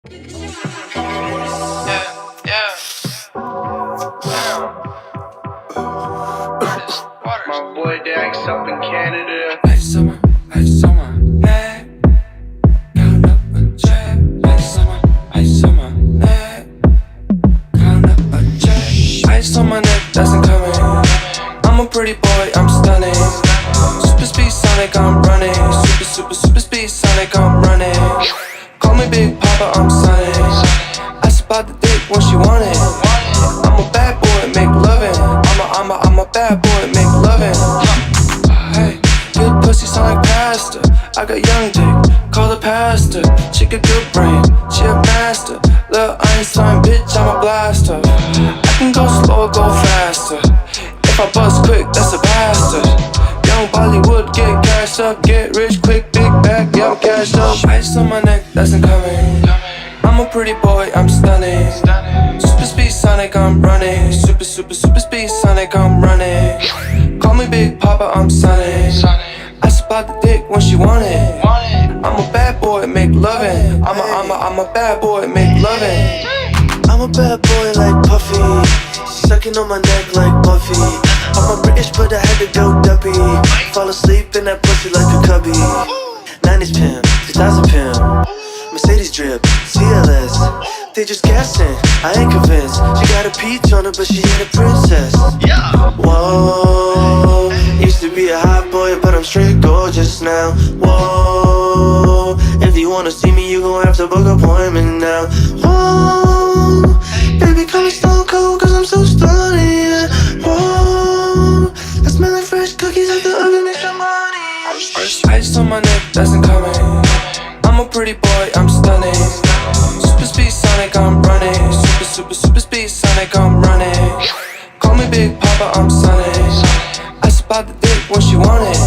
My boy Dax up in Canada. Ice on my neck. Count up a check. Ice on my neck. Count up a check. Ice on my neck, that's incoming. I'm a pretty boy, I'm stunning. Super speed Sonic, I'm running. Super speed Sonic, I'm running. Call me Big Papa, I'm sunning. I spot the dick when she want it. I'm a bad boy, make lovin'. I'm a bad boy, make lovin'. Hey, good pussy sound like pasta. I got young dick, call the pastor. Chick a good brain, she a master. Lil' Einstein, bitch, I'm a blaster. I can go slow or go faster. If I bust quick, that's a bastard. Young Bollywood, get cashed up. Get rich quick, big bag, yeah, I'm cashed up. Ice on my neck, that's incoming. I'm a pretty boy, I'm stunning. Super speed Sonic, I'm running. Super speed Sonic, I'm running. Call me Big Papa, I'm sunning. I spot the dick when she want it. I'm a bad boy, make lovin'. I'm a bad boy, make lovin'. I'm a bad boy like Puffy, sucking on my neck like Buffy. I'm a British but I had to go duppy. Fall asleep in that pussy like a cubby. 90s pimp, 2000 pimp, Mercedes drip, CLS. They just guessing, I ain't convinced. She got a peach on her but she ain't a princess. Whoa, used to be a hot boy but I'm straight gorgeous now. Whoa, if you wanna see me you gon' have to book an appointment now. Whoa, baby call me stone cold cause I'm so stunning, yeah. Whoa, I smell like fresh cookies at the oven, make some money. Ice on my neck, that's incoming. I'm a pretty boy, I'm stunning. Super speed Sonic, I'm running. Super speed Sonic, I'm running. Call me Big Papa, I'm sunning. I spot the dick when she want it.